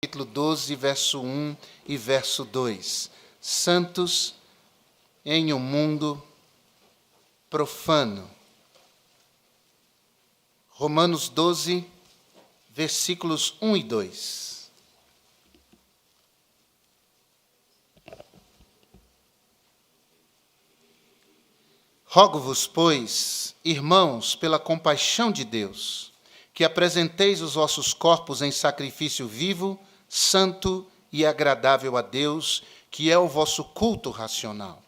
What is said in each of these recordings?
capítulo 12, verso 1 e verso 2. Santos em um mundo profano. Romanos 12, versículos 1 e 2. Rogo-vos, pois, irmãos, pela compaixão de Deus, que apresenteis os vossos corpos em sacrifício vivo, santo e agradável a Deus, que é o vosso culto racional.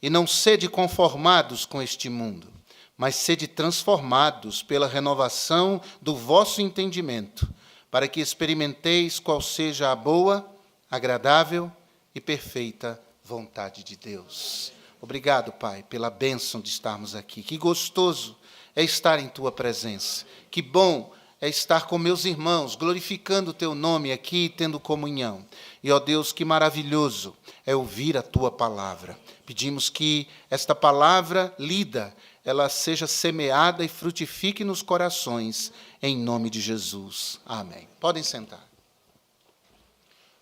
E não sede conformados com este mundo, mas sede transformados pela renovação do vosso entendimento, para que experimenteis qual seja a boa, agradável e perfeita vontade de Deus. Obrigado, Pai, pela bênção de estarmos aqui. Que gostoso é estar em Tua presença. Que bom é estar com meus irmãos, glorificando o Teu nome aqui e tendo comunhão. E, ó Deus, que maravilhoso é ouvir a Tua palavra. Pedimos que esta palavra lida, ela seja semeada e frutifique nos corações, em nome de Jesus. Amém. Podem sentar.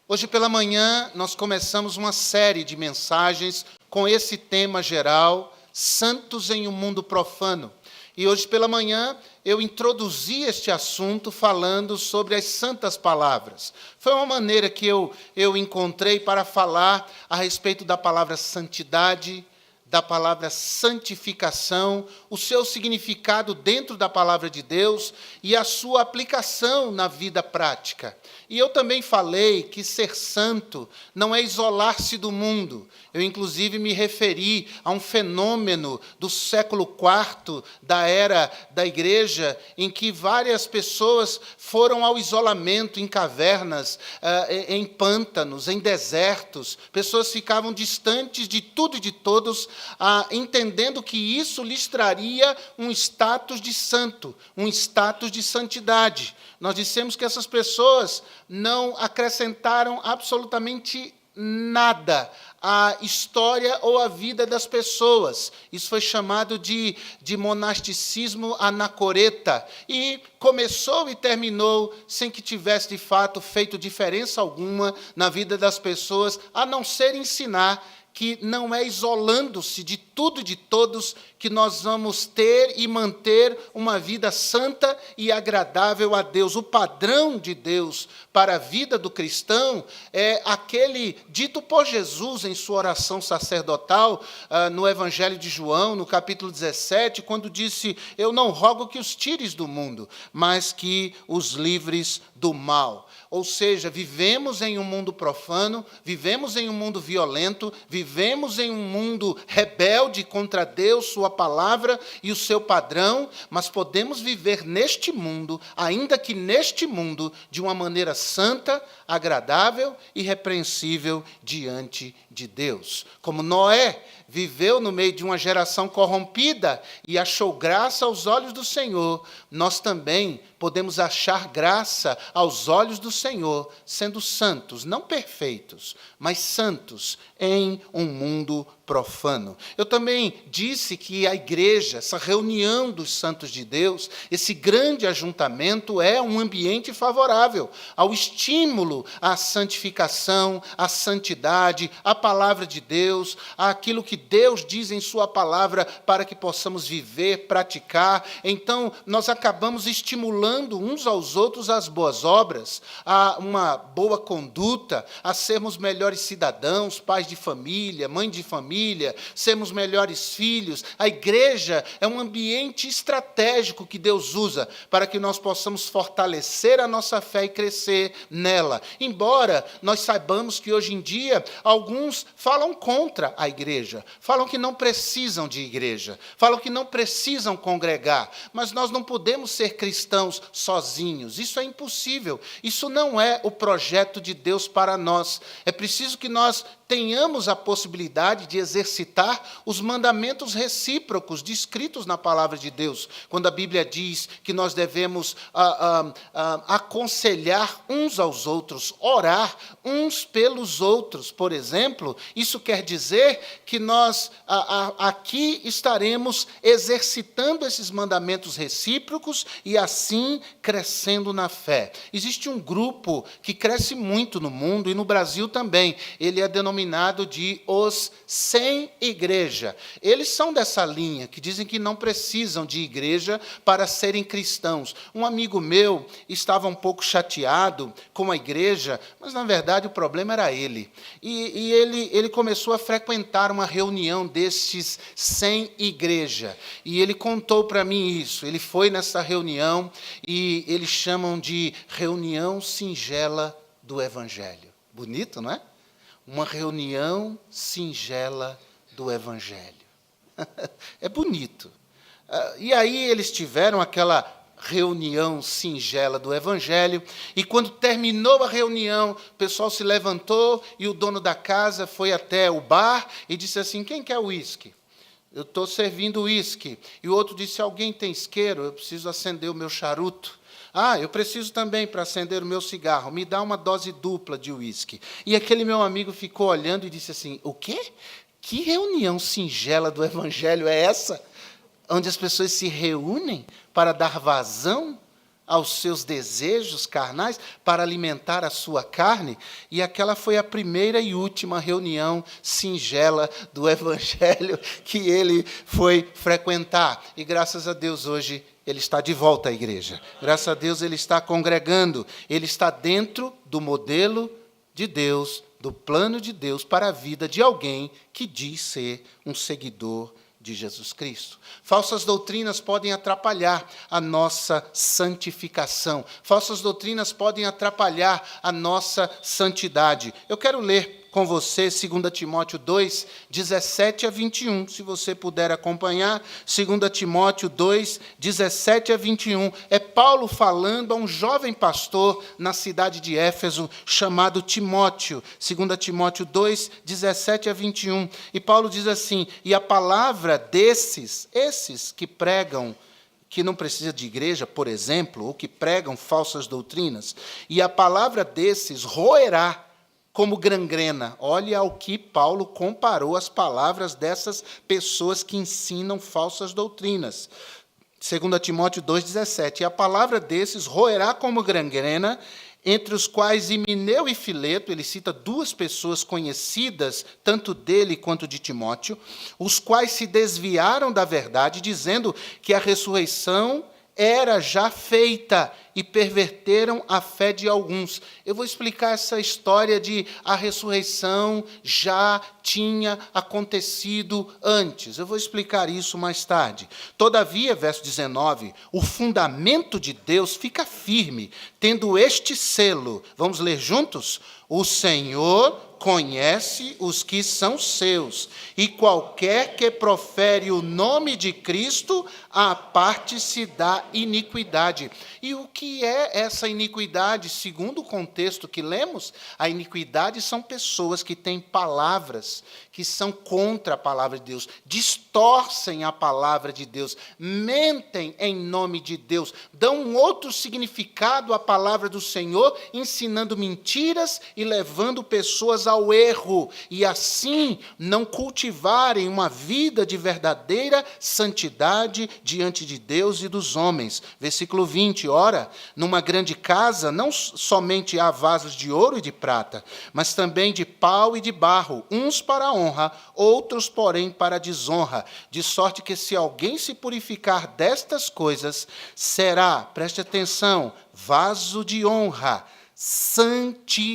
Hoje pela manhã nós começamos uma série de mensagens com esse tema geral, Santos em um mundo profano. E hoje pela manhã eu introduzi este assunto falando sobre as santas palavras. Foi uma maneira que eu encontrei para falar a respeito da palavra santidade, da palavra santificação, o seu significado dentro da palavra de Deus e a sua aplicação na vida prática. E eu também falei que ser santo não é isolar-se do mundo. Eu, inclusive, me referi a um fenômeno do século IV, da era da igreja, em que várias pessoas foram ao isolamento em cavernas, em pântanos, em desertos. Pessoas ficavam distantes de tudo e de todos, entendendo que isso lhes traria um status de santo, um status de santidade. Nós dissemos que essas pessoas não acrescentaram absolutamente nada à história ou à vida das pessoas. Isso foi chamado de monasticismo anacoreta. E começou e terminou sem que tivesse, de fato, feito diferença alguma na vida das pessoas, a não ser ensinar que não é isolando-se de tudo e de todos que nós vamos ter e manter uma vida santa e agradável a Deus. O padrão de Deus para a vida do cristão é aquele dito por Jesus em sua oração sacerdotal, no Evangelho de João, no capítulo 17, quando disse: eu não rogo que os tires do mundo, mas que os livres do mal. Ou seja, vivemos em um mundo profano, vivemos em um mundo violento, vivemos em um mundo rebelde contra Deus, sua palavra e o seu padrão, mas podemos viver neste mundo, ainda que neste mundo, de uma maneira santa, agradável e repreensível diante de Deus. Como Noé viveu no meio de uma geração corrompida e achou graça aos olhos do Senhor, nós também podemos achar graça aos olhos do Senhor, sendo santos, não perfeitos, mas santos em um mundo profano. Eu também disse que a igreja, essa reunião dos santos de Deus, esse grande ajuntamento é um ambiente favorável ao estímulo à santificação, à santidade, à palavra de Deus, àquilo que Deus diz em sua palavra para que possamos viver, praticar. Então, nós acabamos estimulando uns aos outros as boas obras, a uma boa conduta, a sermos melhores cidadãos, pais de família, mãe de família, sermos melhores filhos. A igreja é um ambiente estratégico que Deus usa para que nós possamos fortalecer a nossa fé e crescer nela. Embora nós saibamos que hoje em dia alguns falam contra a igreja, falam que não precisam de igreja, falam que não precisam congregar, mas nós não podemos ser cristãos sozinhos. Isso é impossível. Isso não é o projeto de Deus para nós. É preciso que nós tenhamos a possibilidade de exercitar os mandamentos recíprocos descritos na palavra de Deus, quando a Bíblia diz que nós devemos aconselhar uns aos outros, orar uns pelos outros, por exemplo. Isso quer dizer que nós aqui estaremos exercitando esses mandamentos recíprocos e assim crescendo na fé. Existe um grupo que cresce muito no mundo e no Brasil também. Ele é denominado de os sem igreja. Eles são dessa linha, que dizem que não precisam de igreja para serem cristãos. Um amigo meu estava um pouco chateado com a igreja, mas, na verdade, o problema era ele. E ele começou a frequentar uma reunião destes sem igreja. E ele contou para mim isso. Ele foi nessa reunião e eles chamam de reunião singela do Evangelho. Bonito, não é? Uma reunião singela do Evangelho. É bonito. E aí eles tiveram aquela reunião singela do Evangelho, e quando terminou a reunião, o pessoal se levantou e o dono da casa foi até o bar e disse assim: quem quer uísque? Eu estou servindo uísque. E o outro disse: alguém tem isqueiro? Eu preciso acender o meu charuto. Eu preciso também para acender o meu cigarro. Me dá uma dose dupla de uísque. E aquele meu amigo ficou olhando e disse assim: o quê? Que reunião singela do Evangelho é essa? Onde as pessoas se reúnem para dar vazão aos seus desejos carnais, para alimentar a sua carne? E aquela foi a primeira e última reunião singela do Evangelho que ele foi frequentar. E graças a Deus hoje ele está de volta à igreja. Graças a Deus ele está congregando. Ele está dentro do modelo de Deus, do plano de Deus para a vida de alguém que diz ser um seguidor de Jesus Cristo. Falsas doutrinas podem atrapalhar a nossa santificação. Falsas doutrinas podem atrapalhar a nossa santidade. Eu quero ler com você 2 Timóteo 2, 17 a 21, se você puder acompanhar. 2 Timóteo 2, 17 a 21. É Paulo falando a um jovem pastor na cidade de Éfeso, chamado Timóteo. 2 Timóteo 2, 17 a 21. E Paulo diz assim: e a palavra esses que pregam, que não precisa de igreja, por exemplo, ou que pregam falsas doutrinas, e a palavra desses roerá como gangrena. Olha ao que Paulo comparou as palavras dessas pessoas que ensinam falsas doutrinas. 2 Timóteo 2,17. E a palavra desses roerá como gangrena, entre os quais Himeneu e Fileto, ele cita duas pessoas conhecidas, tanto dele quanto de Timóteo, os quais se desviaram da verdade, dizendo que a ressurreição era já feita, e perverteram a fé de alguns. Eu vou explicar essa história de a ressurreição já tinha acontecido antes. Eu vou explicar isso mais tarde. Todavia, verso 19, o fundamento de Deus fica firme, tendo este selo. Vamos ler juntos? O Senhor conhece os que são seus, e qualquer que profere o nome de Cristo, aparte-se da iniquidade. E o que é essa iniquidade? Segundo o contexto que lemos, a iniquidade são pessoas que têm palavras que são contra a palavra de Deus, distorcem a palavra de Deus, mentem em nome de Deus, dão um outro significado à palavra do Senhor, ensinando mentiras e levando pessoas ao erro, e assim não cultivarem uma vida de verdadeira santidade diante de Deus e dos homens. Versículo 20, ora, numa grande casa não somente há vasos de ouro e de prata, mas também de pau e de barro, uns para a honra, outros, porém, para a desonra, de sorte que se alguém se purificar destas coisas, será, preste atenção, vaso de honra, santificado,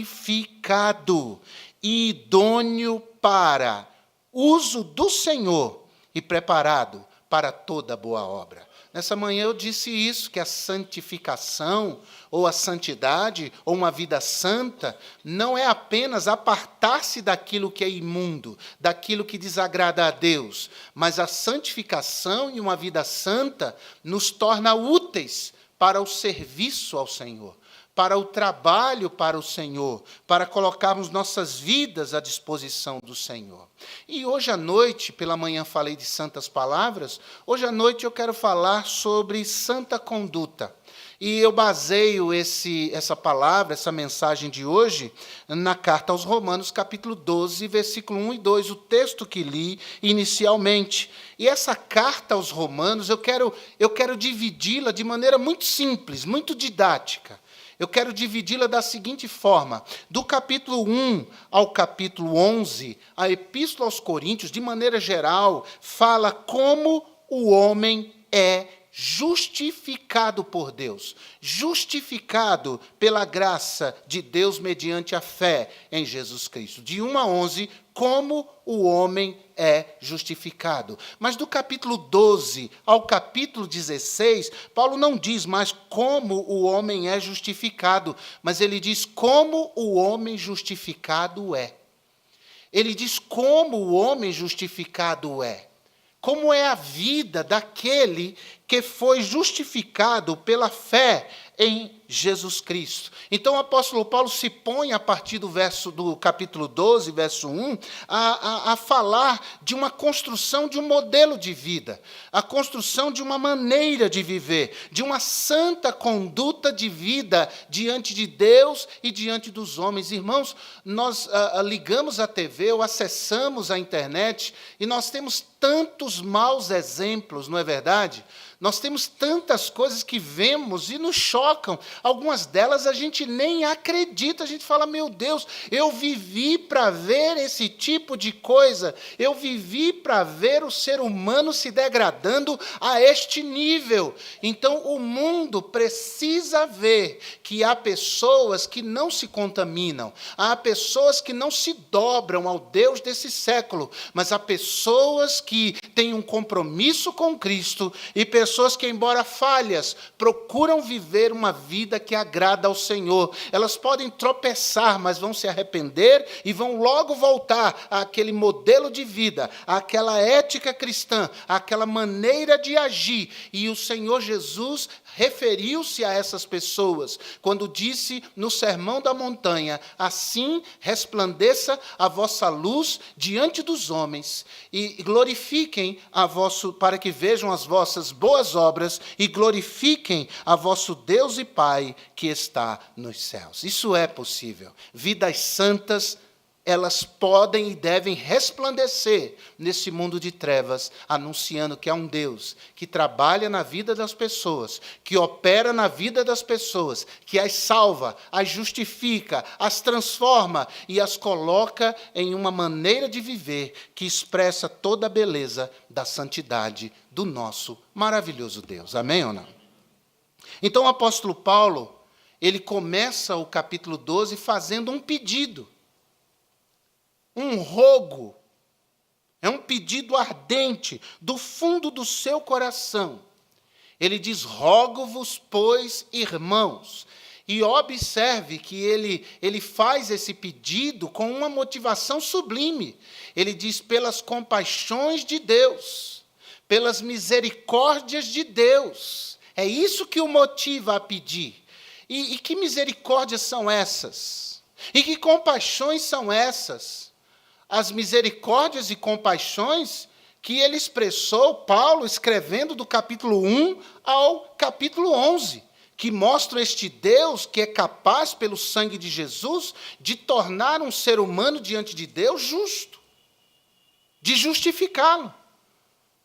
idôneo para uso do Senhor e preparado para toda boa obra. Nessa manhã eu disse isso, que a santificação, ou a santidade, ou uma vida santa, não é apenas apartar-se daquilo que é imundo, daquilo que desagrada a Deus, mas a santificação e uma vida santa nos torna úteis para o serviço ao Senhor, para o trabalho para o Senhor, para colocarmos nossas vidas à disposição do Senhor. E hoje à noite, pela manhã falei de santas palavras, hoje à noite eu quero falar sobre santa conduta. E eu baseio essa palavra, essa mensagem de hoje, na carta aos Romanos, capítulo 12, versículo 1 e 2, o texto que li inicialmente. E essa carta aos Romanos, eu quero dividi-la de maneira muito simples, muito didática. Eu quero dividi-la da seguinte forma: do capítulo 1 ao capítulo 11, a Epístola aos Coríntios, de maneira geral, fala como o homem é justificado por Deus, justificado pela graça de Deus mediante a fé em Jesus Cristo. De 1 a 11, como o homem é justificado. Mas do capítulo 12 ao capítulo 16, Paulo não diz mais como o homem é justificado, mas ele diz como o homem justificado é. Ele diz como o homem justificado é. Como é a vida daquele que foi justificado pela fé em Jesus Cristo. Então o apóstolo Paulo se põe, a partir do capítulo 12, verso 1, a falar de uma construção de um modelo de vida, a construção de uma maneira de viver, de uma santa conduta de vida diante de Deus e diante dos homens. Irmãos, nós ligamos a TV ou acessamos a internet e nós temos tantos maus exemplos, não é verdade? Nós temos tantas coisas que vemos e nos chocam. Algumas delas a gente nem acredita. A gente fala, meu Deus, eu vivi para ver esse tipo de coisa. Eu vivi para ver o ser humano se degradando a este nível. Então, o mundo precisa ver que há pessoas que não se contaminam. Há pessoas que não se dobram ao Deus desse século. Mas há pessoas que têm um compromisso com Cristo e pessoas que, embora falhas, procuram viver uma vida que agrada ao Senhor. Elas podem tropeçar, mas vão se arrepender e vão logo voltar àquele modelo de vida, àquela ética cristã, àquela maneira de agir. E o Senhor Jesus referiu-se a essas pessoas quando disse no Sermão da Montanha: assim resplandeça a vossa luz diante dos homens e glorifiquem para que vejam as vossas boas obras e glorifiquem a vosso Deus e Pai que está nos céus. Isso é possível. Vidas santas, elas podem e devem resplandecer nesse mundo de trevas, anunciando que há um Deus que trabalha na vida das pessoas, que opera na vida das pessoas, que as salva, as justifica, as transforma e as coloca em uma maneira de viver que expressa toda a beleza da santidade do nosso maravilhoso Deus. Amém ou não? Então o apóstolo Paulo, ele começa o capítulo 12 fazendo um pedido. Um rogo, é um pedido ardente do fundo do seu coração. Ele diz: rogo-vos, pois, irmãos. E observe que ele faz esse pedido com uma motivação sublime. Ele diz: pelas compaixões de Deus, pelas misericórdias de Deus. É isso que o motiva a pedir. E que misericórdias são essas? E que compaixões são essas? As misericórdias e compaixões que ele expressou, Paulo, escrevendo do capítulo 1 ao capítulo 11, que mostram este Deus que é capaz, pelo sangue de Jesus, de tornar um ser humano diante de Deus justo, de justificá-lo,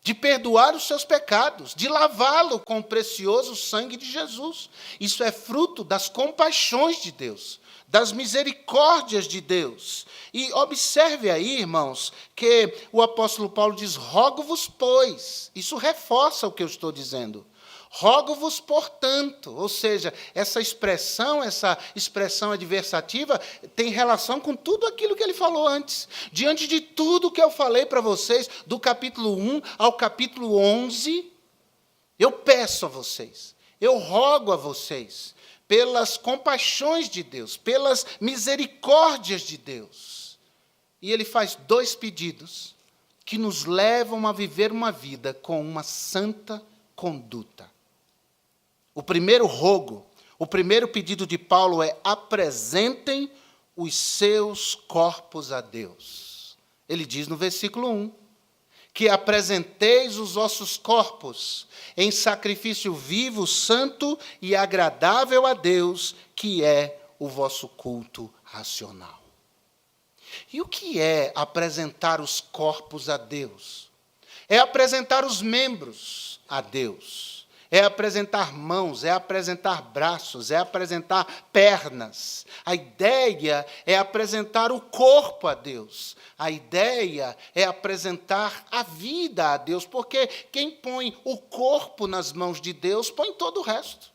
de perdoar os seus pecados, de lavá-lo com o precioso sangue de Jesus. Isso é fruto das compaixões de Deus, das misericórdias de Deus. E observe aí, irmãos, que o apóstolo Paulo diz: rogo-vos, pois. Isso reforça o que eu estou dizendo. Rogo-vos, portanto. Ou seja, essa expressão adversativa tem relação com tudo aquilo que ele falou antes. Diante de tudo que eu falei para vocês, do capítulo 1 ao capítulo 11, eu peço a vocês, eu rogo a vocês, pelas compaixões de Deus, pelas misericórdias de Deus. E ele faz dois pedidos que nos levam a viver uma vida com uma santa conduta. O primeiro rogo, O primeiro pedido de Paulo é: apresentem os seus corpos a Deus. Ele diz no versículo 1, que apresenteis os vossos corpos em sacrifício vivo, santo e agradável a Deus, que é o vosso culto racional. E o que é apresentar os corpos a Deus? É apresentar os membros a Deus. É apresentar mãos, é apresentar braços, é apresentar pernas. A ideia é apresentar o corpo a Deus. A ideia é apresentar a vida a Deus, porque quem põe o corpo nas mãos de Deus, põe todo o resto.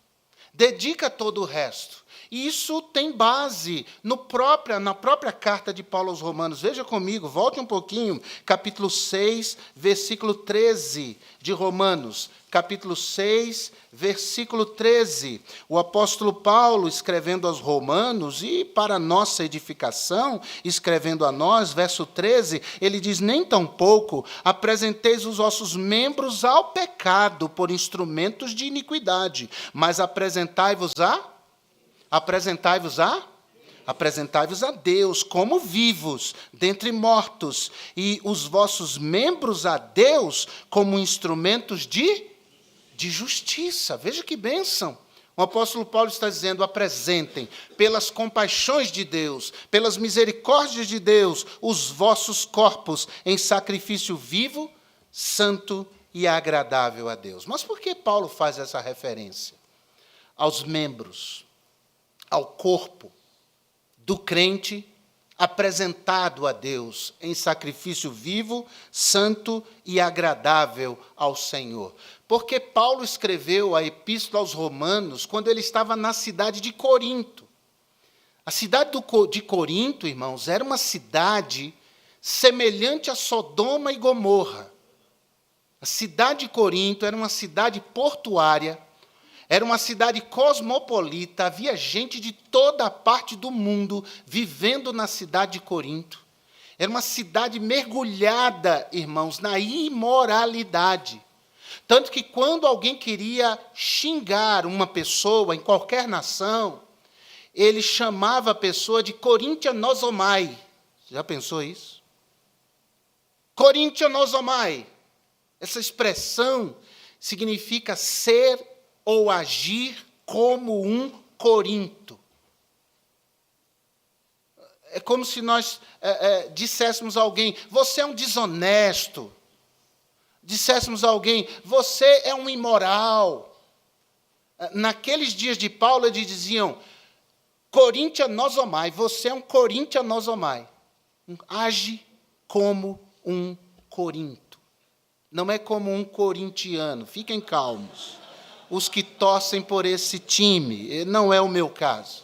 Dedica todo o resto. E isso tem base na própria carta de Paulo aos Romanos. Veja comigo, volte um pouquinho, capítulo 6, versículo 13 de Romanos. Capítulo 6, versículo 13. O apóstolo Paulo, escrevendo aos Romanos, e para nossa edificação, escrevendo a nós, verso 13, ele diz: nem tampouco apresenteis os vossos membros ao pecado por instrumentos de iniquidade, mas apresentai-vos a Deus como vivos, dentre mortos, e os vossos membros a Deus como instrumentos de justiça. Veja que bênção. O apóstolo Paulo está dizendo: apresentem, pelas compaixões de Deus, pelas misericórdias de Deus, os vossos corpos em sacrifício vivo, santo e agradável a Deus. Mas por que Paulo faz essa referência aos membros, ao corpo do crente apresentado a Deus em sacrifício vivo, santo e agradável ao Senhor? Porque Paulo escreveu a epístola aos Romanos quando ele estava na cidade de Corinto. A cidade de Corinto, irmãos, era uma cidade semelhante a Sodoma e Gomorra. A cidade de Corinto era uma cidade portuária, era uma cidade cosmopolita, havia gente de toda a parte do mundo vivendo na cidade de Corinto. Era uma cidade mergulhada, irmãos, na imoralidade. Tanto que quando alguém queria xingar uma pessoa em qualquer nação, ele chamava a pessoa de Corintianosomai. Já pensou isso? Corintianosomai. Essa expressão significa ser ou agir como um Corinto. É como se nós disséssemos a alguém: você é um desonesto. Disséssemos a alguém: você é um imoral. Naqueles dias de Paulo, eles diziam: Corintianosomai, você é um Corintianosomai. Age como um Corinto. Não é como um corintiano. Fiquem calmos. Os que torcem por esse time, não é o meu caso.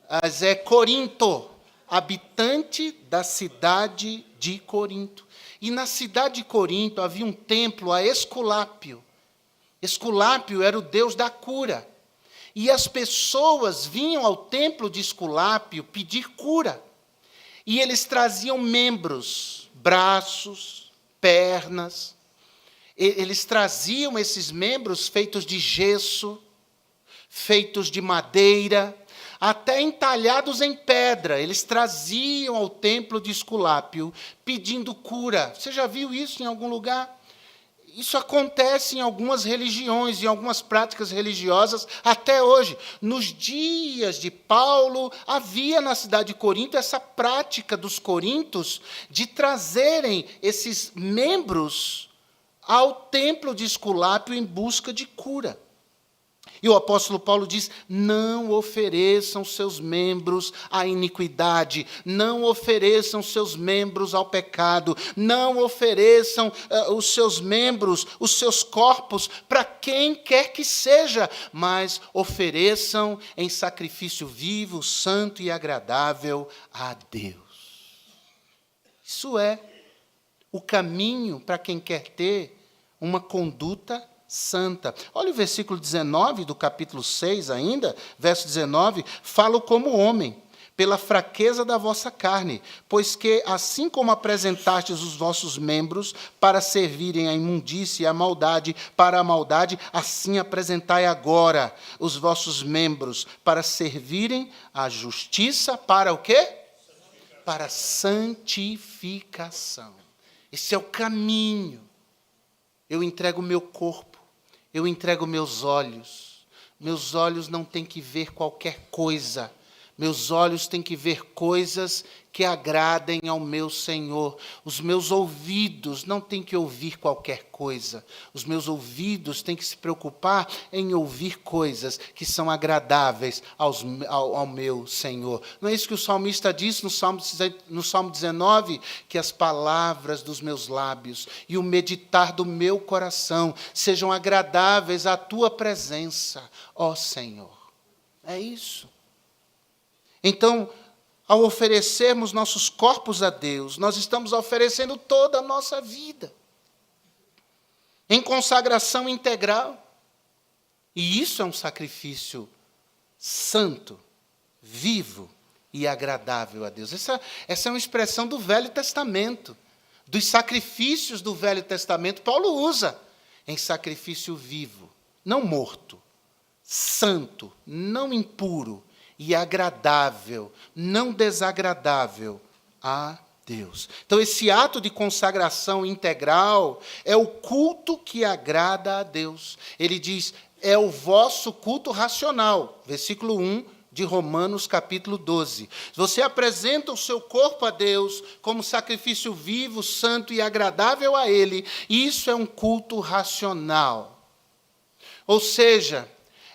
Mas é Corinto, habitante da cidade de Corinto. E na cidade de Corinto havia um templo a Esculápio. Esculápio era o deus da cura. E as pessoas vinham ao templo de Esculápio pedir cura. E eles traziam membros, braços, pernas. Eles traziam esses membros feitos de gesso, feitos de madeira, até entalhados em pedra. Eles traziam ao templo de Esculápio pedindo cura. Você já viu isso em algum lugar? Isso acontece em algumas religiões, em algumas práticas religiosas, até hoje. Nos dias de Paulo, havia na cidade de Corinto essa prática dos corintos de trazerem esses membros ao templo de Esculápio em busca de cura. E o apóstolo Paulo diz: não ofereçam seus membros à iniquidade, não ofereçam seus membros ao pecado, não ofereçam os seus membros, os seus corpos, para quem quer que seja, mas ofereçam em sacrifício vivo, santo e agradável a Deus. Isso é o caminho para quem quer ter uma conduta santa. Olha o versículo 19 do capítulo 6 ainda, verso 19, falo como homem, pela fraqueza da vossa carne, pois que, assim como apresentastes os vossos membros para servirem à imundícia e à maldade, para a maldade, assim apresentai agora os vossos membros para servirem à justiça, para o quê? Para a santificação. Esse é o caminho. Eu entrego o meu corpo, eu entrego meus olhos. Meus olhos não têm que ver qualquer coisa. Meus olhos têm que ver coisas que agradem ao meu Senhor. Os meus ouvidos não têm que ouvir qualquer coisa. Os meus ouvidos têm que se preocupar em ouvir coisas que são agradáveis ao meu Senhor. Não é isso que o salmista diz no Salmo 19? Que as palavras dos meus lábios e o meditar do meu coração sejam agradáveis à tua presença, ó Senhor. É isso. Então, ao oferecermos nossos corpos a Deus, nós estamos oferecendo toda a nossa vida, em consagração integral. E isso é um sacrifício santo, vivo e agradável a Deus. Essa é uma expressão do Velho Testamento, dos sacrifícios do Velho Testamento. Paulo usa em sacrifício vivo, não morto, santo, não impuro, e agradável, não desagradável a Deus. Então, esse ato de consagração integral é o culto que agrada a Deus. Ele diz, é o vosso culto racional. Versículo 1 de Romanos, capítulo 12. Você apresenta o seu corpo a Deus como sacrifício vivo, santo e agradável a Ele. Isso é um culto racional. Ou seja,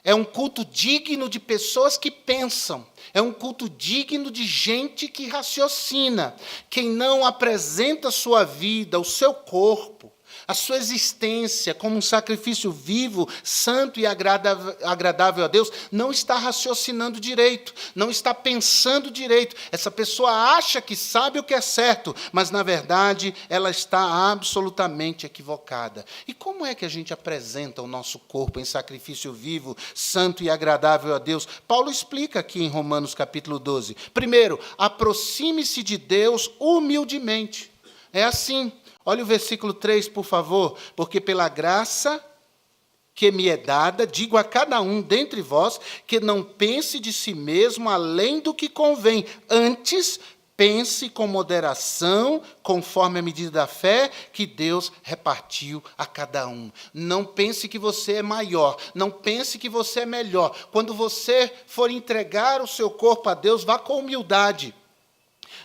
é um culto digno de pessoas que pensam. É um culto digno de gente que raciocina. Quem não apresenta a sua vida, o seu corpo, a sua existência como um sacrifício vivo, santo e agradável a Deus, não está raciocinando direito, não está pensando direito. Essa pessoa acha que sabe o que é certo, mas, na verdade, ela está absolutamente equivocada. E como é que a gente apresenta o nosso corpo em sacrifício vivo, santo e agradável a Deus? Paulo explica aqui em Romanos capítulo 12. Primeiro, aproxime-se de Deus humildemente. É assim. Olha o versículo 3, por favor. Porque pela graça que me é dada, digo a cada um dentre vós, que não pense de si mesmo além do que convém. Antes, pense com moderação, conforme a medida da fé que Deus repartiu a cada um. Não pense que você é maior, não pense que você é melhor. Quando você for entregar o seu corpo a Deus, vá com humildade,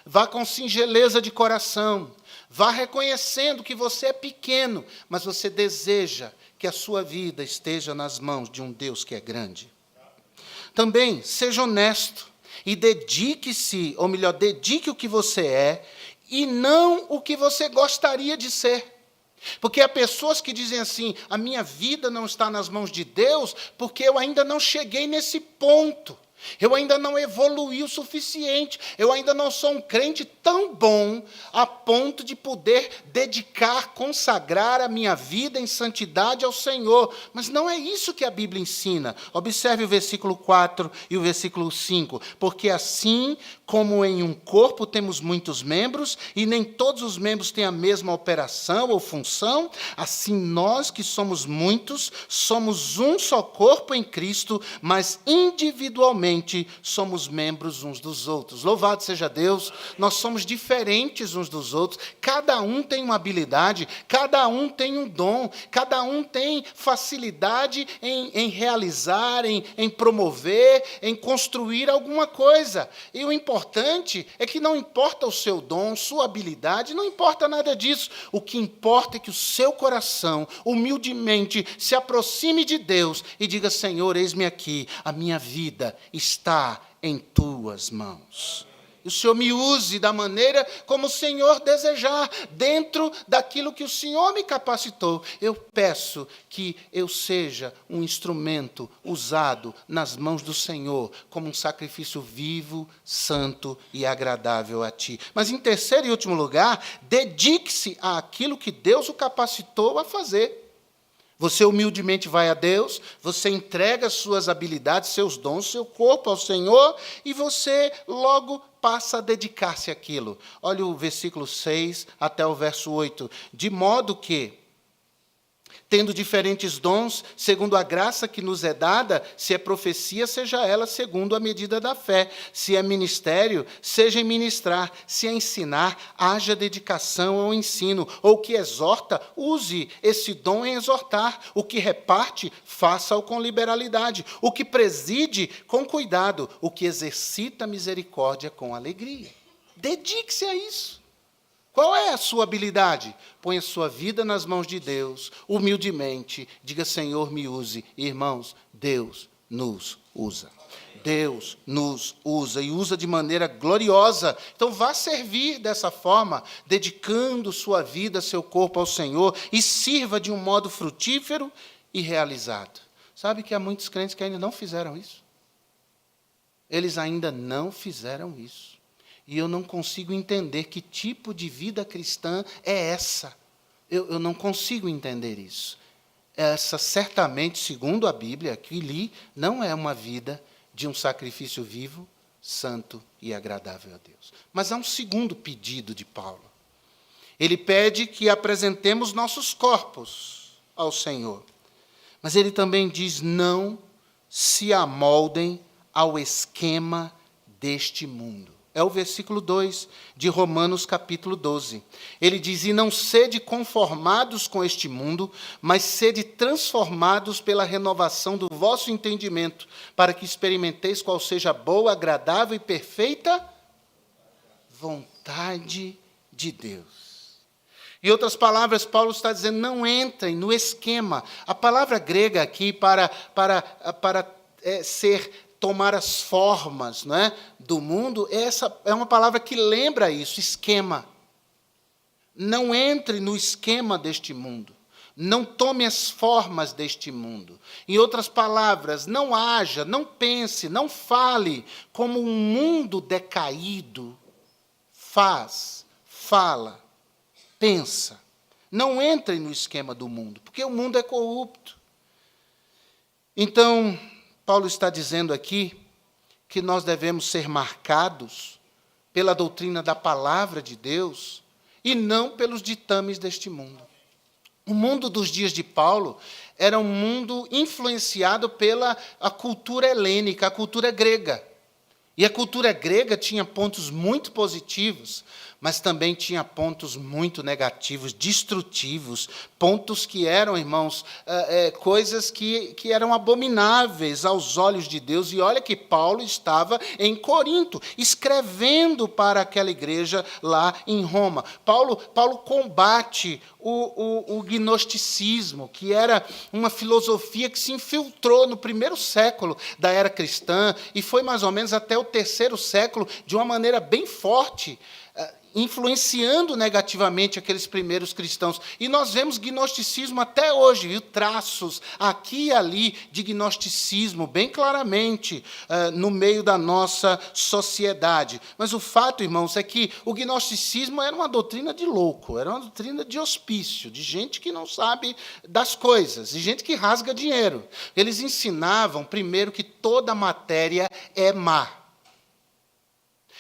vá com singeleza de coração. Vá reconhecendo que você é pequeno, mas você deseja que a sua vida esteja nas mãos de um Deus que é grande. Também, seja honesto e dedique-se, ou melhor, dedique o que você é e não o que você gostaria de ser. Porque há pessoas que dizem assim, a minha vida não está nas mãos de Deus porque eu ainda não cheguei nesse ponto. Eu ainda não evoluí o suficiente, eu ainda não sou um crente tão bom a ponto de poder dedicar, consagrar a minha vida em santidade ao Senhor. Mas não é isso que a Bíblia ensina. Observe o versículo 4 e o versículo 5. Porque assim como em um corpo temos muitos membros, e nem todos os membros têm a mesma operação ou função, assim nós que somos muitos, somos um só corpo em Cristo, mas individualmente somos membros uns dos outros. Louvado seja Deus, nós somos diferentes uns dos outros, cada um tem uma habilidade, cada um tem um dom, cada um tem facilidade em realizar, em promover, em construir alguma coisa. E o importante é que não importa o seu dom, sua habilidade, não importa nada disso. O que importa é que o seu coração, humildemente, se aproxime de Deus e diga, Senhor, eis-me aqui, a minha vida está em tuas mãos. E o Senhor me use da maneira como o Senhor desejar, dentro daquilo que o Senhor me capacitou. Eu peço que eu seja um instrumento usado nas mãos do Senhor, como um sacrifício vivo, santo e agradável a Ti. Mas, em terceiro e último lugar, dedique-se àquilo que Deus o capacitou a fazer. Você humildemente vai a Deus, você entrega suas habilidades, seus dons, seu corpo ao Senhor, e você logo passa a dedicar-se àquilo. Olha o versículo 6 até o verso 8. De modo que, tendo diferentes dons, segundo a graça que nos é dada, se é profecia, seja ela segundo a medida da fé. Se é ministério, seja em ministrar. Se é ensinar, haja dedicação ao ensino. Ou que exorta, use esse dom em exortar. O que reparte, faça-o com liberalidade. O que preside, com cuidado. O que exercita a misericórdia, com alegria. Dedique-se a isso. Qual é a sua habilidade? Põe a sua vida nas mãos de Deus, humildemente. Diga, Senhor, me use. Irmãos, Deus nos usa. Deus nos usa, e usa de maneira gloriosa. Então, vá servir dessa forma, dedicando sua vida, seu corpo ao Senhor, e sirva de um modo frutífero e realizado. Sabe que há muitos crentes que ainda não fizeram isso? Eles ainda não fizeram isso. E eu não consigo entender que tipo de vida cristã é essa. Eu não consigo entender isso. Essa, certamente, segundo a Bíblia, que li, não é uma vida de um sacrifício vivo, santo e agradável a Deus. Mas há um segundo pedido de Paulo. Ele pede que apresentemos nossos corpos ao Senhor. Mas ele também diz, não se amoldem ao esquema deste mundo. É o versículo 2 de Romanos, capítulo 12. Ele diz, e não sede conformados com este mundo, mas sede transformados pela renovação do vosso entendimento, para que experimenteis qual seja a boa, agradável e perfeita vontade de Deus. Em outras palavras, Paulo está dizendo, não entrem no esquema. A palavra grega aqui para tomar as formas, não é, do mundo, essa é uma palavra que lembra isso, esquema. Não entre no esquema deste mundo. Não tome as formas deste mundo. Em outras palavras, não haja, não pense, não fale como um mundo decaído faz, fala, pensa. Não entre no esquema do mundo, porque o mundo é corrupto. Então, Paulo está dizendo aqui que nós devemos ser marcados pela doutrina da palavra de Deus e não pelos ditames deste mundo. O mundo dos dias de Paulo era um mundo influenciado pela a cultura helênica, a cultura grega. E a cultura grega tinha pontos muito positivos, mas também tinha pontos muito negativos, destrutivos, pontos que eram, irmãos, coisas que eram abomináveis aos olhos de Deus. E olha que Paulo estava em Corinto, escrevendo para aquela igreja lá em Roma. Paulo combate o gnosticismo, que era uma filosofia que se infiltrou no primeiro século da era cristã e foi mais ou menos até o terceiro século de uma maneira bem forte, influenciando negativamente aqueles primeiros cristãos. E nós vemos gnosticismo até hoje, viu? Traços aqui e ali de gnosticismo, bem claramente, no meio da nossa sociedade. Mas o fato, irmãos, é que o gnosticismo era uma doutrina de louco, era uma doutrina de hospício, de gente que não sabe das coisas, de gente que rasga dinheiro. Eles ensinavam, primeiro, que toda matéria é má.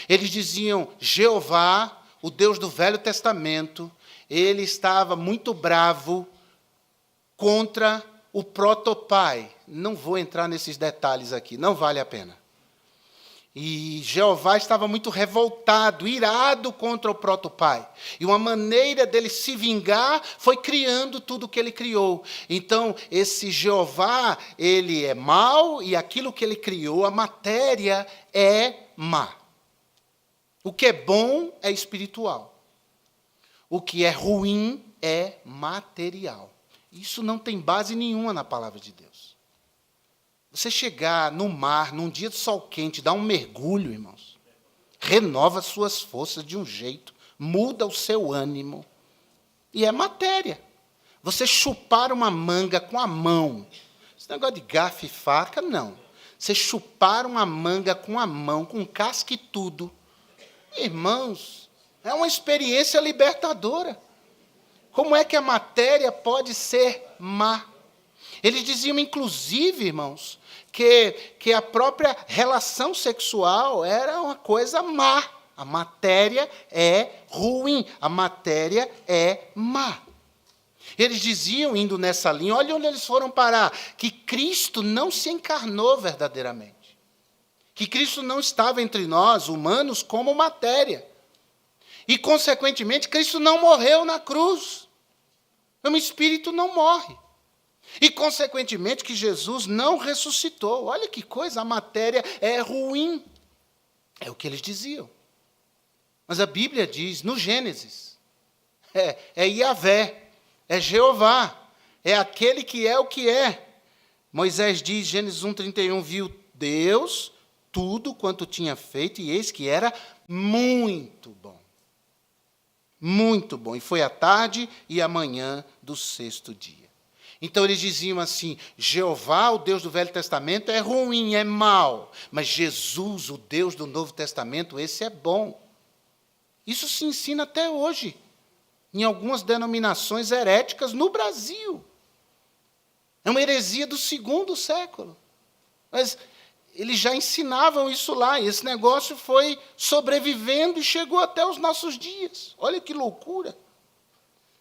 Eles diziam, Jeová, o Deus do Velho Testamento, ele estava muito bravo contra o protopai. Não vou entrar nesses detalhes aqui, não vale a pena. E Jeová estava muito revoltado, irado contra o protopai. E uma maneira dele se vingar foi criando tudo o que ele criou. Então, esse Jeová, ele é mau, e aquilo que ele criou, a matéria, é má. O que é bom é espiritual. O que é ruim é material. Isso não tem base nenhuma na palavra de Deus. Você chegar no mar, num dia de sol quente, dar um mergulho, irmãos, renova suas forças de um jeito, muda o seu ânimo. E é matéria. Você chupar uma manga com a mão. Esse negócio de garfo e faca, não. Você chupar uma manga com a mão, com casca e tudo. Irmãos, é uma experiência libertadora. Como é que a matéria pode ser má? Eles diziam, inclusive, irmãos, que a própria relação sexual era uma coisa má. A matéria é ruim, a matéria é má. Eles diziam, indo nessa linha, olha onde eles foram parar, que Cristo não se encarnou verdadeiramente. Que Cristo não estava entre nós, humanos, como matéria. E, consequentemente, Cristo não morreu na cruz. O Espírito não morre. E, consequentemente, que Jesus não ressuscitou. Olha que coisa, a matéria é ruim. É o que eles diziam. Mas a Bíblia diz, no Gênesis, é Yahvé, é Jeová, é aquele que é o que é. Moisés diz, Gênesis 1:31, viu Deus tudo quanto tinha feito, e eis que era muito bom. Muito bom. E foi a tarde e a manhã do sexto dia. Então, eles diziam assim, Jeová, o Deus do Velho Testamento, é ruim, é mau. Mas Jesus, o Deus do Novo Testamento, esse é bom. Isso se ensina até hoje, em algumas denominações heréticas no Brasil. É uma heresia do 2º século. Mas eles já ensinavam isso lá, e esse negócio foi sobrevivendo e chegou até os nossos dias. Olha que loucura.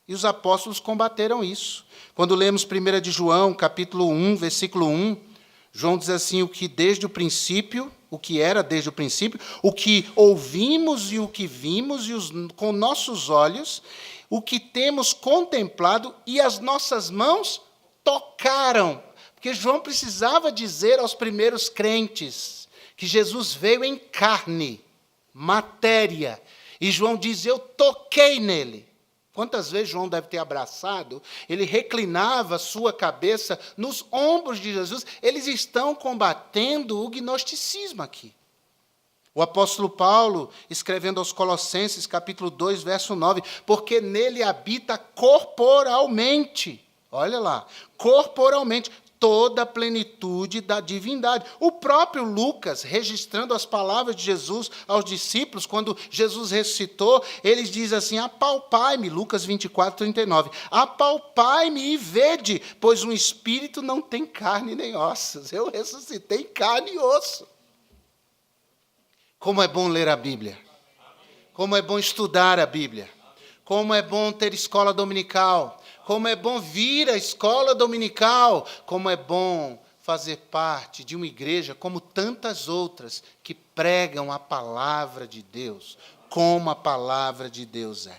E os apóstolos combateram isso. Quando lemos 1 de João, capítulo 1, versículo 1, João diz assim, o que desde o princípio, o que era desde o princípio, o que ouvimos e o que vimos com nossos olhos, o que temos contemplado e as nossas mãos tocaram. Porque João precisava dizer aos primeiros crentes que Jesus veio em carne, matéria. E João diz, eu toquei nele. Quantas vezes João deve ter abraçado, ele reclinava sua cabeça nos ombros de Jesus. Eles estão combatendo o gnosticismo aqui. O apóstolo Paulo, escrevendo aos Colossenses, capítulo 2, verso 9, porque nele habita corporalmente, olha lá, corporalmente, toda a plenitude da divindade. O próprio Lucas, registrando as palavras de Jesus aos discípulos, quando Jesus ressuscitou, ele diz assim, apalpai-me, Lucas 24:39, apalpai-me e vede, pois um espírito não tem carne nem ossos. Eu ressuscitei carne e osso. Como é bom ler a Bíblia. Como é bom estudar a Bíblia. Como é bom ter escola dominical. Como é bom vir à escola dominical, como é bom fazer parte de uma igreja como tantas outras que pregam a palavra de Deus, como a palavra de Deus é.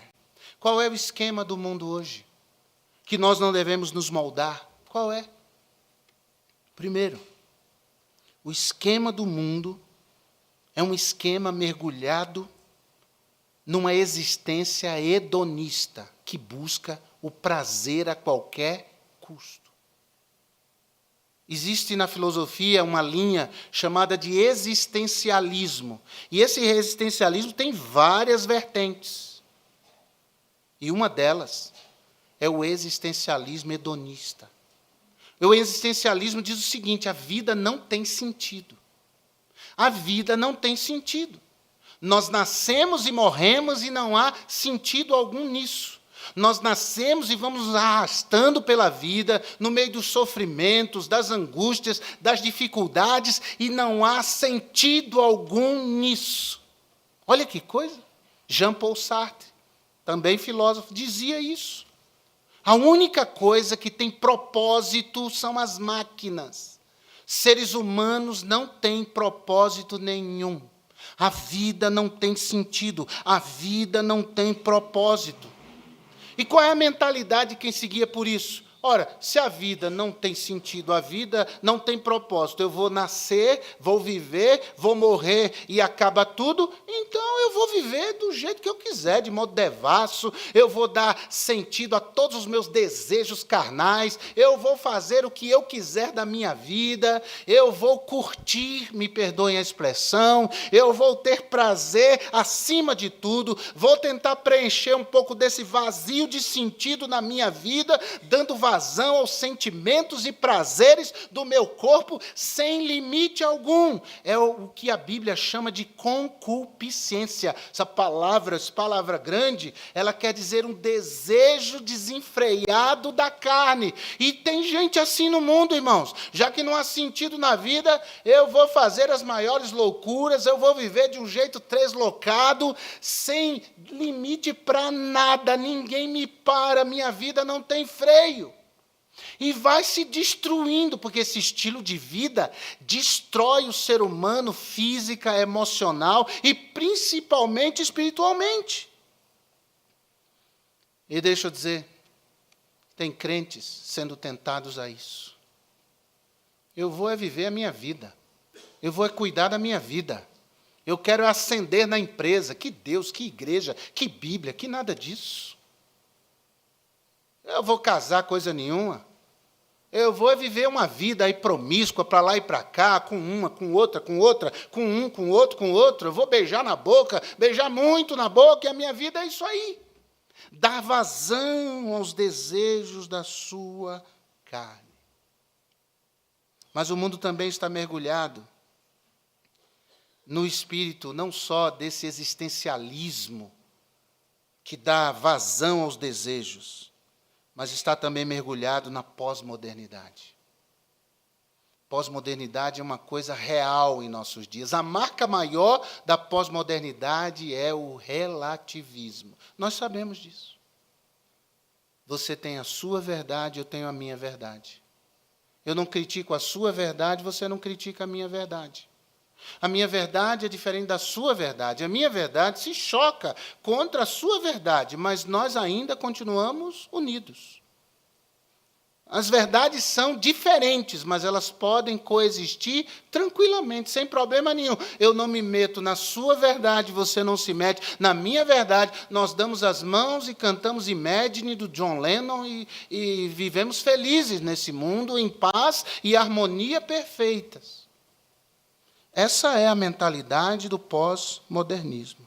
Qual é o esquema do mundo hoje? Que nós não devemos nos moldar? Qual é? Primeiro, o esquema do mundo é um esquema mergulhado numa existência hedonista que busca o prazer a qualquer custo. Existe na filosofia uma linha chamada de existencialismo. E esse existencialismo tem várias vertentes. E uma delas é o existencialismo hedonista. O existencialismo diz o seguinte, a vida não tem sentido. A vida não tem sentido. Nós nascemos e morremos e não há sentido algum nisso. Nós nascemos e vamos nos arrastando pela vida, no meio dos sofrimentos, das angústias, das dificuldades, e não há sentido algum nisso. Olha que coisa. Jean-Paul Sartre, também filósofo, dizia isso. A única coisa que tem propósito são as máquinas. Seres humanos não têm propósito nenhum. A vida não tem sentido, a vida não tem propósito. E qual é a mentalidade de quem seguia por isso? Ora, se a vida não tem sentido, a vida não tem propósito, eu vou nascer, vou viver, vou morrer e acaba tudo, então eu vou viver do jeito que eu quiser, de modo devasso, eu vou dar sentido a todos os meus desejos carnais, eu vou fazer o que eu quiser da minha vida, eu vou curtir, me perdoem a expressão, eu vou ter prazer acima de tudo, vou tentar preencher um pouco desse vazio de sentido na minha vida, dando vazão aos sentimentos e prazeres do meu corpo sem limite algum. É o que a Bíblia chama de concupiscência. Essa palavra palavras, palavra grande, ela quer dizer um desejo desenfreado da carne. E tem gente assim no mundo, irmãos. Já que não há sentido na vida, eu vou fazer as maiores loucuras, eu vou viver de um jeito translocado, sem limite para nada, ninguém me para, minha vida não tem freio. E vai se destruindo, porque esse estilo de vida destrói o ser humano física, emocional e principalmente espiritualmente. E deixa eu dizer, tem crentes sendo tentados a isso. Eu vou viver a minha vida. Eu vou cuidar da minha vida. Eu quero ascender na empresa. Que Deus, que igreja, que Bíblia, que nada disso. Eu vou casar coisa nenhuma. Eu vou viver uma vida aí promíscua, para lá e para cá, com uma, com outra, com um, com outro, com outro. Eu vou beijar na boca, beijar muito na boca, e a minha vida é isso aí. Dar vazão aos desejos da sua carne. Mas o mundo também está mergulhado no espírito, não só desse existencialismo que dá vazão aos desejos, mas está também mergulhado na pós-modernidade. Pós-modernidade é uma coisa real em nossos dias. A marca maior da pós-modernidade é o relativismo. Nós sabemos disso. Você tem a sua verdade, eu tenho a minha verdade. Eu não critico a sua verdade, você não critica a minha verdade. A minha verdade é diferente da sua verdade. A minha verdade se choca contra a sua verdade, mas nós ainda continuamos unidos. As verdades são diferentes, mas elas podem coexistir tranquilamente, sem problema nenhum. Eu não me meto na sua verdade, você não se mete na minha verdade. Nós damos as mãos e cantamos Imagine, do John Lennon, e vivemos felizes nesse mundo, em paz e harmonia perfeitas. Essa é a mentalidade do pós-modernismo.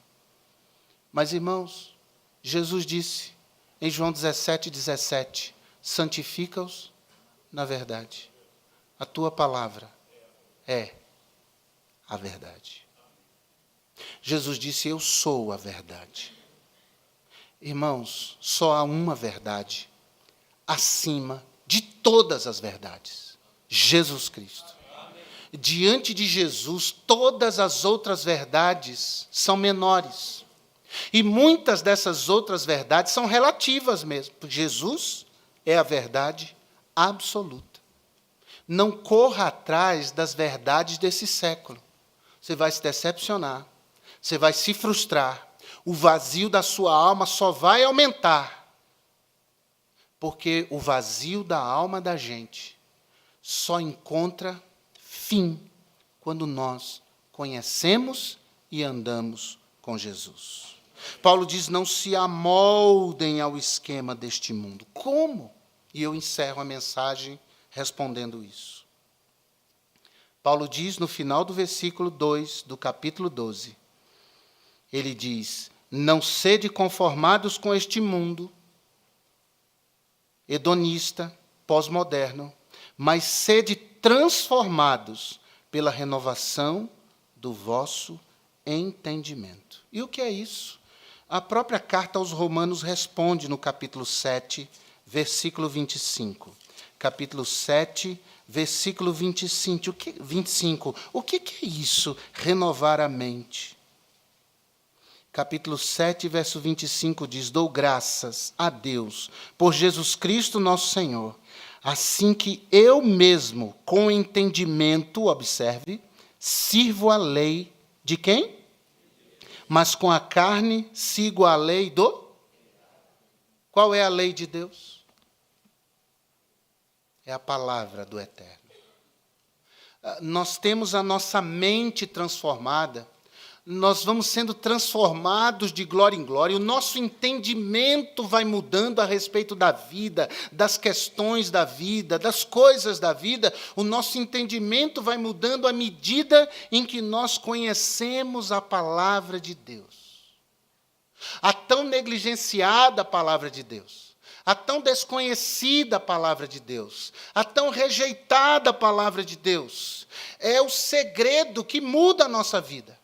Mas, irmãos, Jesus disse em João 17:17, santifica-os na verdade. A tua palavra é a verdade. Jesus disse, eu sou a verdade. Irmãos, só há uma verdade acima de todas as verdades. Jesus Cristo. Diante de Jesus, todas as outras verdades são menores. E muitas dessas outras verdades são relativas mesmo. Porque Jesus é a verdade absoluta. Não corra atrás das verdades desse século. Você vai se decepcionar. Você vai se frustrar. O vazio da sua alma só vai aumentar. Porque o vazio da alma da gente só encontra fim quando nós conhecemos e andamos com Jesus. Paulo diz, não se amoldem ao esquema deste mundo. Como? E eu encerro a mensagem respondendo isso. Paulo diz no final do versículo 2 do capítulo 12, ele diz, não sede conformados com este mundo hedonista, pós-moderno, mas sede transformados pela renovação do vosso entendimento. E o que é isso? A própria carta aos Romanos responde no capítulo 7, versículo 25. Capítulo 7, versículo 25. O que é isso? Renovar a mente. Capítulo 7, verso 25 diz, dou graças a Deus por Jesus Cristo nosso Senhor, assim que eu mesmo, com entendimento, observe, sirvo a lei de quem? Mas com a carne sigo a lei do? Qual é a lei de Deus? É a palavra do Eterno. Nós temos a nossa mente transformada, nós vamos sendo transformados de glória em glória, o nosso entendimento vai mudando a respeito da vida, das questões da vida, das coisas da vida, o nosso entendimento vai mudando à medida em que nós conhecemos a palavra de Deus. A tão negligenciada palavra de Deus, a tão desconhecida palavra de Deus, a tão rejeitada palavra de Deus, é o segredo que muda a nossa vida.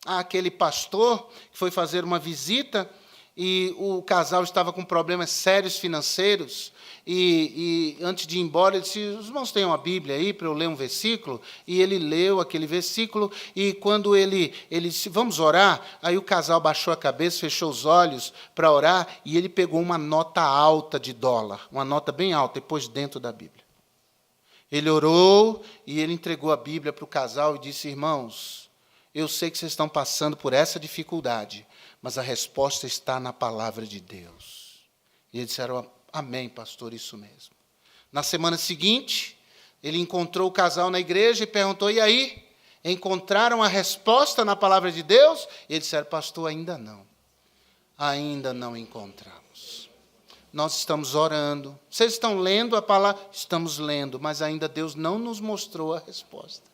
àquele pastor que foi fazer uma visita e o casal estava com problemas sérios financeiros. E antes de ir embora, ele disse: os irmãos têm uma Bíblia aí para eu ler um versículo? E ele leu aquele versículo, e quando ele disse: vamos orar, aí o casal baixou a cabeça, fechou os olhos para orar, e ele pegou uma nota alta de dólar, uma nota bem alta, e pôs dentro da Bíblia. Ele orou, e ele entregou a Bíblia para o casal e disse: irmãos, eu sei que vocês estão passando por essa dificuldade, mas a resposta está na palavra de Deus. E eles disseram: amém, pastor, isso mesmo. Na semana seguinte, ele encontrou o casal na igreja e perguntou: e aí, encontraram a resposta na palavra de Deus? E eles disseram: pastor, ainda não encontramos. Nós estamos orando. Vocês estão lendo a palavra? Estamos lendo, mas ainda Deus não nos mostrou a resposta.